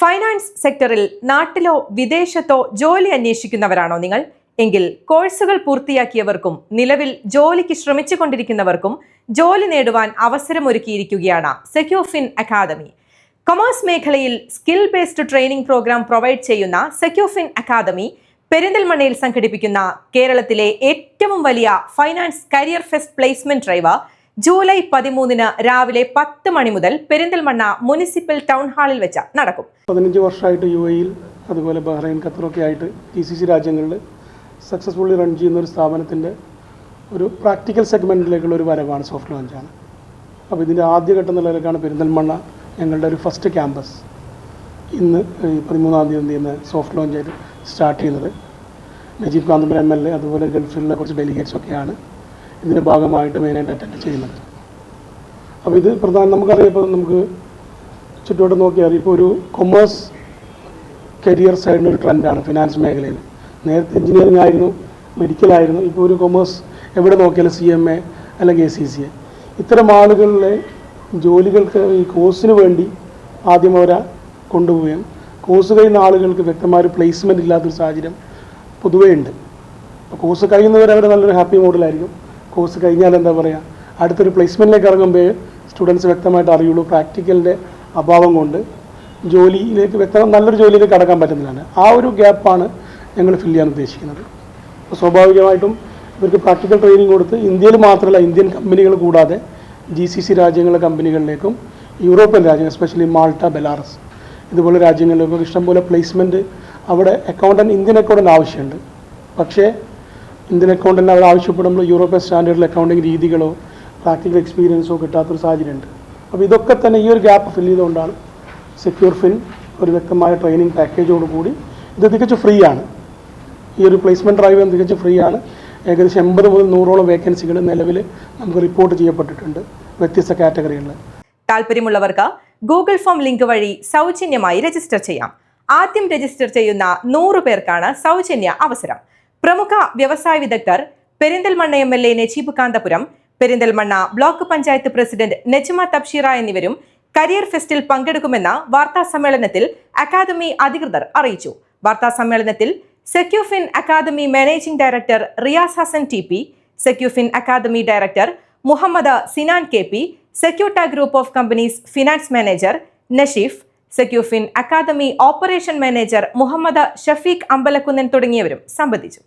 Finance സെക്ടറിൽ നാട്ടിലോ വിദേശത്തോ ജോലി അന്വേഷിക്കുന്നവരാണോ നിങ്ങൾ? എങ്കിൽ കോഴ്സുകൾ പൂർത്തിയാക്കിയവർക്കും നിലവിൽ ജോലിക്ക് ശ്രമിച്ചുകൊണ്ടിരിക്കുന്നവർക്കും ജോലി നേടുവാൻ അവസരമൊരുക്കിയിരിക്കുകയാണ് സെക്യൂർഫിൻ അക്കാദമി. കൊമേഴ്സ് മേഖലയിൽ skill based training program provide ചെയ്യുന്ന സെക്യൂർഫിൻ അക്കാദമി പെരിന്തൽമണ്ണയിൽ സംഘടിപ്പിക്കുന്ന കേരളത്തിലെ ഏറ്റവും വലിയ finance career fest placement drive July 13 രാവിലെ 10 മണി മുതൽ പെരിന്തൽമണ്ണ മുനിസിപ്പൽ ടൗൺ ഹാളിൽ വെച്ച് നടക്കും. 15 വർഷമായിട്ട് UAE അതുപോലെ ബഹ്റൈൻ, ഖത്തറൊക്കെ ആയിട്ട് GCC രാജ്യങ്ങളിൽ സക്സസ്ഫുള്ളി റൺ ചെയ്യുന്ന ഒരു സ്ഥാപനത്തിൻ്റെ ഒരു പ്രാക്ടിക്കൽ സെഗ്മെൻറ്റിലേക്കുള്ള ഒരു വരവാണ്, സോഫ്റ്റ് ലോഞ്ചാണ്. അപ്പോൾ ഇതിൻ്റെ ആദ്യഘട്ടം നിലയിലേക്കാണ് പെരിന്തൽമണ്ണ ഞങ്ങളുടെ ഒരു ഫസ്റ്റ് ക്യാമ്പസ് ഇന്ന് 13-ാം തീയതി സോഫ്റ്റ് ലോഞ്ചായിട്ട് സ്റ്റാർട്ട് ചെയ്യുന്നത്. നജീബ് കാന്തപുരം MLA അതുപോലെ ഗൾഫിലുള്ള കുറച്ച് ഡെലിഗേറ്റ്സൊക്കെയാണ് ഇതിൻ്റെ ഭാഗമായിട്ട് മെയിനായിട്ട് അറ്റൻഡ് ചെയ്യുന്നത്. അപ്പോൾ ഇത് നമുക്കറിയാം, ഇപ്പോൾ നമുക്ക് ചുറ്റോട്ട് നോക്കിയാൽ ഇപ്പോൾ ഒരു കൊമേഴ്സ് കരിയർ സൈഡിൻ്റെ ഒരു ട്രെൻഡാണ് ഫിനാൻസ് മേഖലയിൽ. നേരത്തെ എഞ്ചിനീയറിംഗ് ആയിരുന്നു, മെഡിക്കലായിരുന്നു, ഇപ്പോൾ ഒരു കൊമേഴ്സ് എവിടെ നോക്കിയാലും CMA അല്ലെങ്കിൽ ACCA. ഇത്തരം ആളുകളിലെ ജോലികൾക്ക് ഈ കോഴ്സിന് വേണ്ടി ആദ്യം അവരെ കൊണ്ടുപോവുകയും കോഴ്സ് കഴിയുന്ന ആളുകൾക്ക് വ്യക്തമായ ഒരു പ്ലേസ്മെൻറ്റ് ഇല്ലാത്തൊരു സാഹചര്യം പൊതുവേ ഉണ്ട്. അപ്പോൾ കോഴ്സ് കഴിയുന്നവരെ അവർ നല്ലൊരു ഹാപ്പി മോഡിലായിരിക്കും. കോഴ്സ് കഴിഞ്ഞാൽ എന്താ പറയുക, അടുത്തൊരു പ്ലേസ്മെൻറ്റിലേക്ക് ഇറങ്ങുമ്പോൾ സ്റ്റുഡൻസ് വ്യക്തമായിട്ട് അറിയുള്ളൂ പ്രാക്ടിക്കലിൻ്റെ അഭാവം കൊണ്ട് ജോലിയിലേക്ക് നല്ലൊരു ജോലിയിലേക്ക് കടക്കാൻ പറ്റുന്നതാണ്. ആ ഒരു ഗ്യാപ്പാണ് ഞങ്ങൾ ഫില്ല് ചെയ്യാൻ ഉദ്ദേശിക്കുന്നത്. അപ്പോൾ സ്വാഭാവികമായിട്ടും ഇവർക്ക് പ്രാക്ടിക്കൽ ട്രെയിനിങ് കൊടുത്ത് ഇന്ത്യയിൽ മാത്രമല്ല, ഇന്ത്യൻ കമ്പനികൾ കൂടാതെ GCC രാജ്യങ്ങളിലെ കമ്പനികളിലേക്കും യൂറോപ്യൻ രാജ്യങ്ങൾ, എസ്പെഷ്യലി മാൾട്ട, ബെലാറസ് ഇതുപോലെ രാജ്യങ്ങളിലേക്കും ഇഷ്ടംപോലെ പ്ലേസ്മെൻറ്റ്. അവിടെ ഇന്ത്യൻ അക്കൗണ്ടൻ്റ് ആവശ്യമുണ്ട്. പക്ഷേ ഇന്ത്യൻ അക്കൗണ്ടൻ്റ് അവർ ആവശ്യപ്പെടുമ്പോൾ യൂറോപ്യൻ സ്റ്റാൻഡേർഡിൽ അക്കൗണ്ടിങ് രീതികളോ പ്രാക്ടിക്കൽ എക്സ്പീരിയൻസോ കിട്ടാത്തൊരു സാഹചര്യമുണ്ട്. അപ്പോൾ ഇതൊക്കെ തന്നെ ഈ ഒരു ഗ്യാപ്പ് ഫില്ല് ചെയ്തുകൊണ്ടാണ് സെക്യൂർഫിൻ ഒരു വ്യക്തമായ ട്രെയിനിങ് പാക്കേജോട് കൂടി ഇത് തികച്ചും ഫ്രീ ആണ്. ഈ ഒരു പ്ലേസ്മെൻറ്റ് ഡ്രൈവ് തികച്ചും ഫ്രീ ആണ്. ഏകദേശം 80 മുതൽ 100ഓളം വേക്കൻസികൾ നിലവിൽ നമുക്ക് റിപ്പോർട്ട് ചെയ്യപ്പെട്ടിട്ടുണ്ട് വ്യത്യസ്ത കാറ്റഗറികളിൽ. താല്പര്യമുള്ളവർക്ക് ഗൂഗിൾ ഫോം ലിങ്ക് വഴി സൗജന്യമായി രജിസ്റ്റർ ചെയ്യാം. ആദ്യം രജിസ്റ്റർ ചെയ്യുന്ന 100 പേർക്കാണ് സൗജന്യ അവസരം. പ്രമുഖ വ്യവസായ വിദഗ്ധർ, Perinthalmanna MLA Najeeb Kanthapuram, Perinthalmanna block panchayat president Najma Thabsheera എന്നിവരും കരിയർ ഫെസ്റ്റിൽ പങ്കെടുക്കുമെന്ന് വാർത്താ സമ്മേളനത്തിൽ അക്കാദമി അധികൃതർ അറിയിച്ചു. വാർത്താ സമ്മേളനത്തിൽ Securefin academy managing director Riyas Hasan TP, Securefin academy director Muhammad Sinan KP, Securetta group of companies finance manager Nasheef, Securefin academy operation manager Muhammad Shafeeq Ambalakkunnan തുടങ്ങിയവരും സംബന്ധിച്ചു.